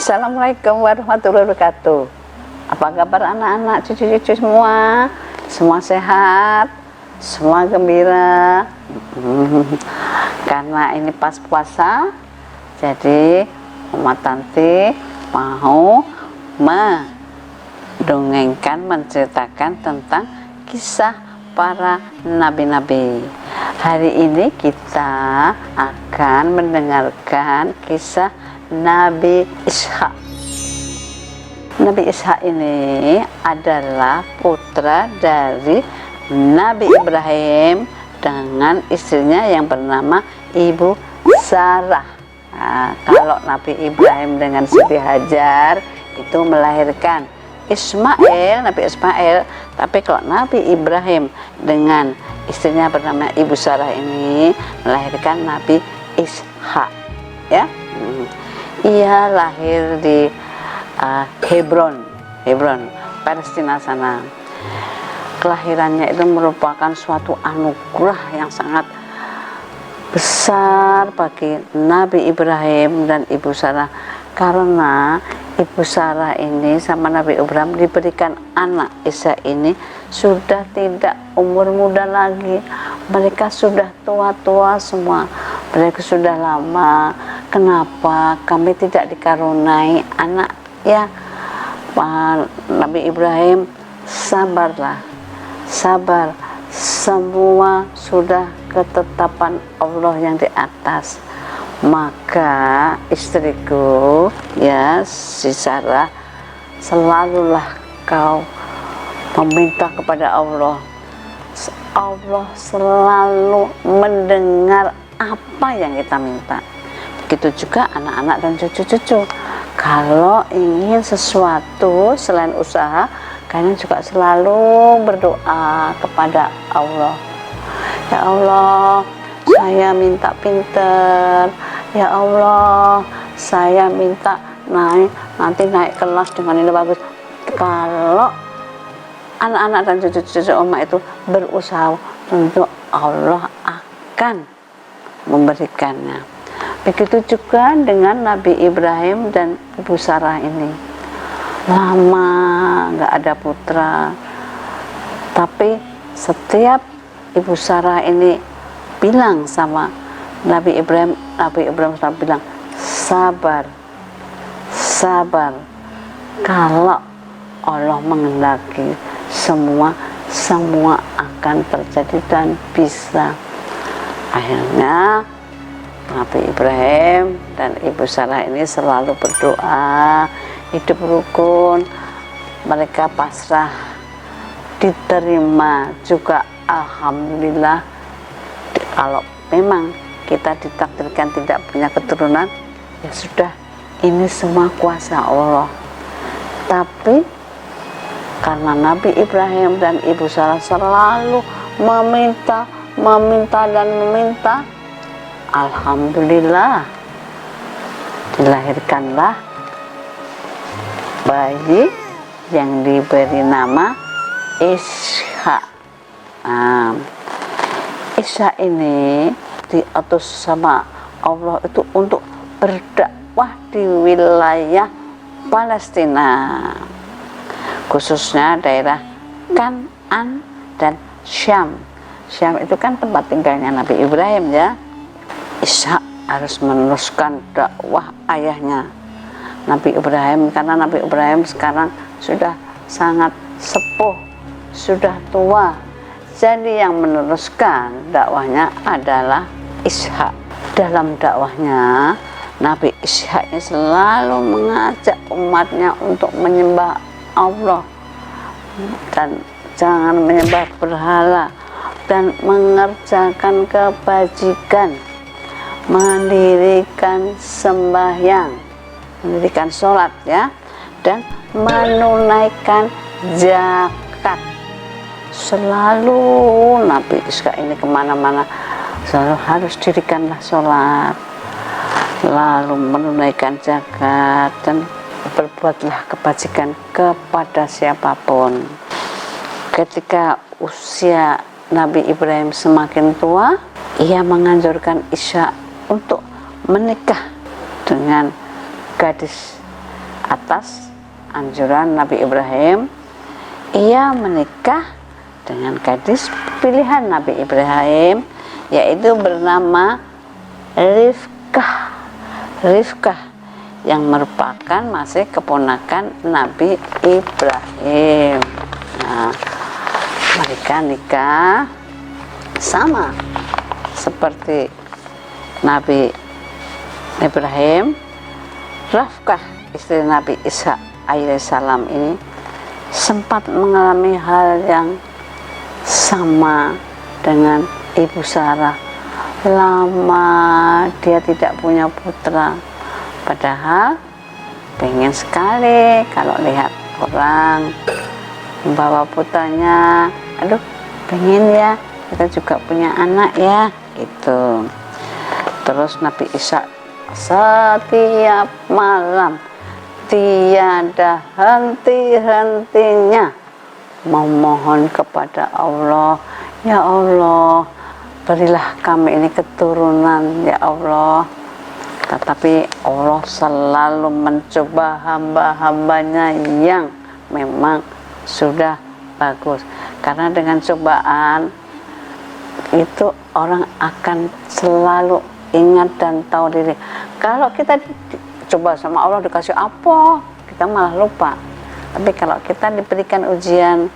Assalamualaikum warahmatullahi wabarakatuh. Apa kabar anak-anak, cucu-cucu semua? Semua sehat? Semua gembira? Karena ini pas puasa, jadi Mama Tanti mau mendongengkan, menceritakan tentang kisah para nabi-nabi. Hari ini kita akan mendengarkan kisah Nabi Ishak. Nabi Ishak ini adalah putra dari Nabi Ibrahim dengan istrinya yang bernama Ibu Sarah. Nah, kalau Nabi Ibrahim dengan Siti Hajar itu melahirkan Ismail, Nabi Ismail. Tapi kalau Nabi Ibrahim dengan istrinya bernama Ibu Sarah ini melahirkan Nabi Ishak, ya. Ia lahir di Hebron, Palestina sana. Kelahirannya itu merupakan suatu anugerah yang sangat besar bagi Nabi Ibrahim dan Ibu Sarah, karena Ibu Sarah ini sama Nabi Ibrahim diberikan anak Ishak ini sudah tidak umur muda lagi. Mereka sudah tua-tua semua, mereka sudah lama. Kenapa kami tidak dikaruniai anak, ya? Nabi Ibrahim, sabarlah, sabar, semua sudah ketetapan Allah yang di atas. Maka istriku, ya, si Sarah, selalulah kau meminta kepada Allah. Allah selalu mendengar apa yang kita minta. Begitu juga anak-anak dan cucu-cucu. Kalau ingin sesuatu selain usaha, kalian juga selalu berdoa kepada Allah. Ya Allah, saya minta pinter. Ya Allah, saya minta nanti naik kelas dengan ini bagus. Kalau anak-anak dan cucu-cucu Oma itu berusaha, tentu Allah akan memberikannya. Begitu juga dengan Nabi Ibrahim dan Ibu Sarah ini. Lama nggak ada putra, tapi setiap Ibu Sarah ini bilang sama Nabi Ibrahim selalu bilang, sabar, sabar. Kalau Allah menghendaki, semua akan terjadi dan bisa. Akhirnya Nabi Ibrahim dan Ibu Sarah ini selalu berdoa, hidup rukun, mereka pasrah, diterima juga. Alhamdulillah, kalau memang kita ditakdirkan tidak punya keturunan, ya sudah, ini semua kuasa Allah. Tapi karena Nabi Ibrahim dan Ibu Sarah selalu meminta, alhamdulillah, dilahirkanlah bayi yang diberi nama Ishak. Ishak ini diutus sama Allah itu untuk berdakwah di wilayah Palestina, khususnya daerah Kan'an dan Syam. Syam itu kan tempat tinggalnya Nabi Ibrahim, ya. Ishak harus meneruskan dakwah ayahnya Nabi Ibrahim, karena Nabi Ibrahim sekarang sudah sangat sepuh, sudah tua. Jadi yang meneruskan dakwahnya adalah Ishak. Dalam dakwahnya Nabi Ishak ini selalu mengajak umatnya untuk menyembah Allah dan jangan menyembah berhala, dan mengerjakan kebajikan, mendirikan sembahyang, mendirikan sholat, ya, dan menunaikan zakat. Selalu Nabi Ishak ini kemana-mana selalu harus dirikanlah sholat, lalu menunaikan zakat, dan berbuatlah kebajikan kepada siapapun. Ketika usia Nabi Ibrahim semakin tua, ia menganjurkan Ishak untuk menikah dengan gadis atas anjuran Nabi Ibrahim, ia menikah dengan gadis pilihan Nabi Ibrahim, yaitu bernama Rifkah yang merupakan masih keponakan Nabi Ibrahim. Nah, mereka nikah sama seperti Nabi Ibrahim. Rifkah, istri Nabi Ishak alaihissalam ini sempat mengalami hal yang sama dengan Ibu Sarah. Lama dia tidak punya putra, padahal pengen sekali kalau lihat orang membawa putranya. Aduh, pengen ya, kita juga punya anak ya, gitu. Terus Nabi Ishak setiap malam tiada henti-hentinya memohon kepada Allah, ya Allah, berilah kami ini keturunan ya Allah. Tetapi Allah selalu mencoba hamba-hambanya yang memang sudah bagus, karena dengan cobaan itu orang akan selalu ingat dan tahu diri. Kalau kita coba sama Allah dikasih apa, kita malah lupa. Tapi kalau kita diberikan ujian,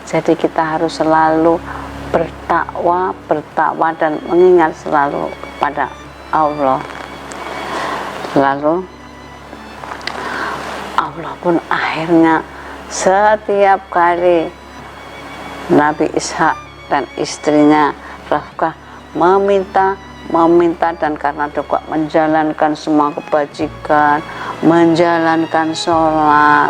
jadi kita harus selalu bertakwa dan mengingat selalu kepada Allah. Lalu Allah pun akhirnya setiap kali Nabi Ishak dan istrinya Rifkah meminta, dan karena juga menjalankan semua kebajikan, menjalankan sholat,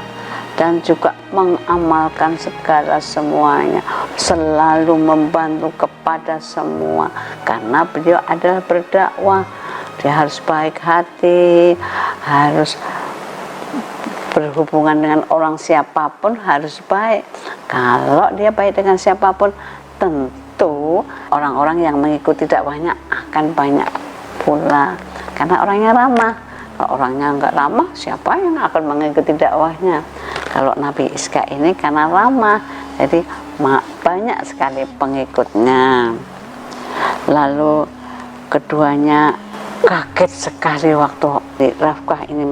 dan juga mengamalkan segala semuanya, selalu membantu kepada semua, karena beliau adalah berdakwah. Dia harus baik hati, harus berhubungan dengan orang siapapun harus baik. Kalau dia baik dengan siapapun, tentu orang-orang yang mengikuti dakwahnya akan banyak pula, karena orangnya ramah. Kalau orangnya nggak ramah, siapa yang akan mengikuti dakwahnya? Kalau Nabi Ishak ini karena ramah, jadi banyak sekali pengikutnya. Lalu keduanya kaget sekali waktu Rifkah ini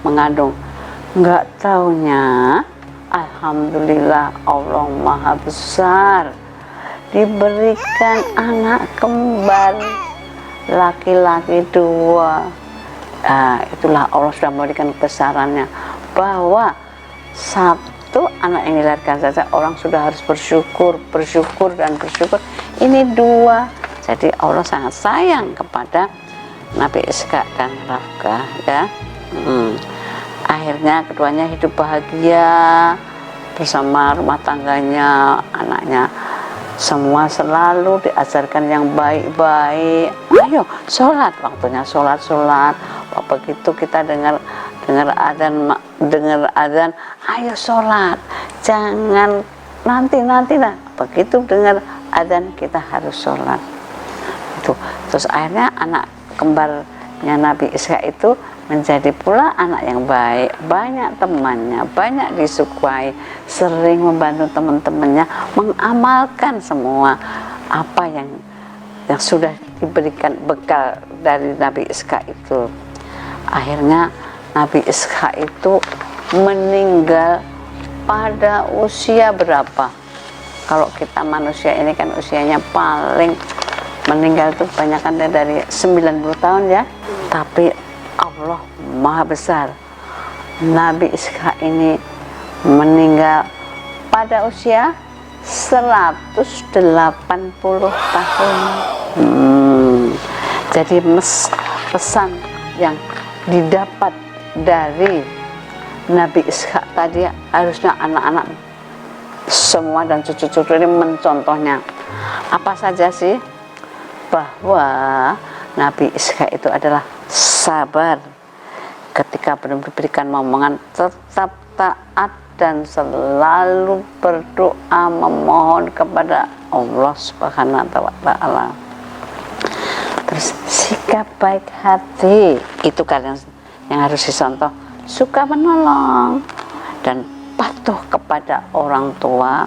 mengandung. Nggak taunya, alhamdulillah Allah Maha Besar, diberikan anak kembar laki-laki 2. Itulah Allah sudah memberikan kebesarannya, bahwa satu anak yang dilahirkan saja orang sudah harus bersyukur. Ini 2, jadi Allah sangat sayang kepada Nabi Ishak dan Rifkah ya. Akhirnya keduanya hidup bahagia bersama rumah tangganya, anaknya. Semua selalu diajarkan yang baik-baik. Ayo sholat, waktunya sholat. Begitu kita dengar adzan, ayo sholat. Jangan nanti lah. Begitu dengar adzan kita harus sholat. Itu. Terus akhirnya anak kembarnya Nabi Ishak itu menjadi pula anak yang baik, banyak temannya, banyak disukai, sering membantu teman-temannya mengamalkan semua apa yang sudah diberikan bekal dari Nabi Ishak itu. Akhirnya Nabi Ishak itu meninggal pada usia berapa? Kalau kita manusia ini kan usianya paling meninggal itu kebanyakan dari 90 tahun ya. Tapi Allah Maha Besar, Nabi Ishak ini meninggal pada usia 180 tahun. Jadi pesan yang didapat dari Nabi Ishak tadi, harusnya anak-anak semua dan cucu-cucu ini mencontohnya. Apa saja sih? Bahwa Nabi Ishak itu adalah sabar, ketika belum diberikan momongan tetap taat dan selalu berdoa memohon kepada Allah Subhanahu wa Ta'ala. Terus sikap baik hati, itu kalian yang harus dicontoh. suka menolong dan patuh kepada orang tua,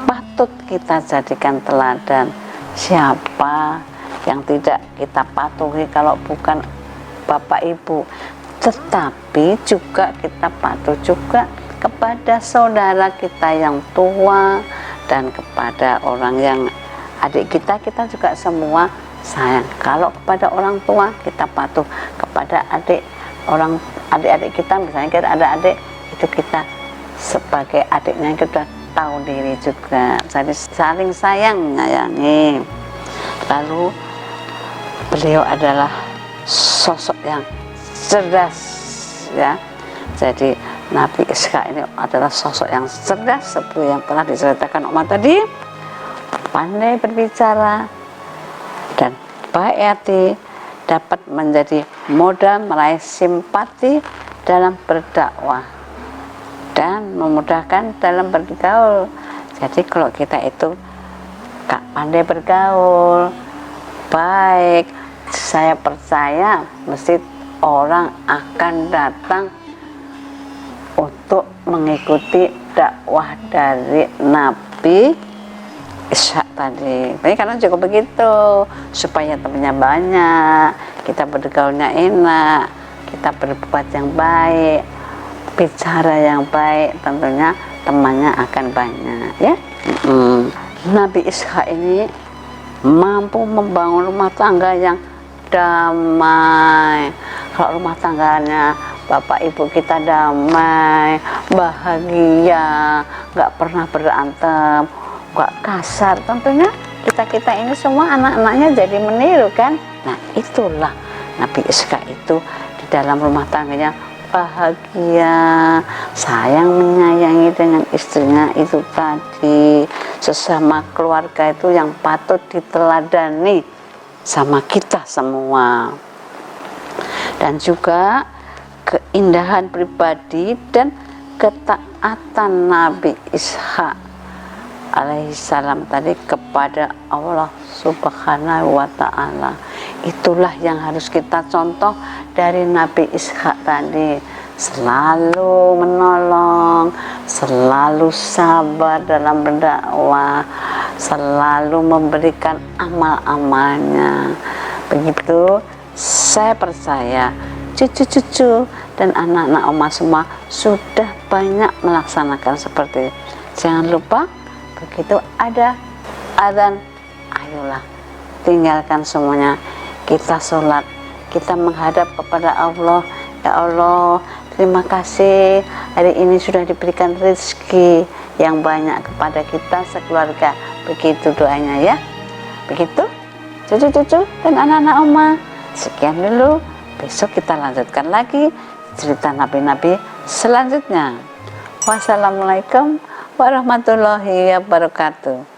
patut kita jadikan teladan. Siapa yang tidak kita patuhi kalau bukan Bapak Ibu? Tetapi juga kita patuh juga kepada saudara kita yang tua dan kepada orang yang adik kita juga semua sayang. Kalau kepada orang tua kita patuh, kepada adik-adik kita, misalnya kita ada adik, itu kita sebagai adiknya kita tahu diri juga, jadi saling sayang menyayangi. Lalu beliau adalah sosok yang cerdas, ya. Jadi Nabi Ishak ini adalah sosok yang cerdas seperti yang telah diceritakan Oma tadi, pandai berbicara dan baik hati, dapat menjadi modal meraih simpati dalam berdakwah dan memudahkan dalam bergaul. Jadi kalau kita itu pandai bergaul, baik, saya percaya mesti orang akan datang untuk mengikuti dakwah dari Nabi Ishak tadi. Jadi karena cukup begitu, supaya temannya banyak, kita bergaulnya enak, kita berbuat yang baik, bicara yang baik, tentunya temannya akan banyak, ya. Nabi Ishak ini mampu membangun rumah tangga yang damai. Kalau rumah tangganya Bapak Ibu kita damai, bahagia, nggak pernah berantem, nggak kasar, tentunya kita ini semua anak-anaknya jadi meniru kan. Nah itulah Nabi Ishak itu di dalam rumah tangganya bahagia, sayang menyayangi dengan istrinya itu tadi. Sesama keluarga itu yang patut diteladani sama kita semua. Dan juga keindahan pribadi dan ketaatan Nabi Ishak alaihissalam tadi kepada Allah Subhanahu wa ta'ala. Itulah yang harus kita contoh dari Nabi Ishak tadi. Selalu menolong, selalu sabar dalam berdakwah, selalu memberikan amal-amalnya. Begitu saya percaya cucu-cucu dan anak-anak Oma semua sudah banyak melaksanakan seperti itu. Jangan lupa begitu ada adzan, ayolah tinggalkan semuanya, kita sholat, kita menghadap kepada Allah. Ya Allah, terima kasih hari ini sudah diberikan rezeki yang banyak kepada kita sekeluarga. Begitu doanya ya. Begitu cucu-cucu dan anak-anak Oma. Sekian dulu, besok kita lanjutkan lagi cerita nabi-nabi selanjutnya. Wassalamualaikum warahmatullahi wabarakatuh.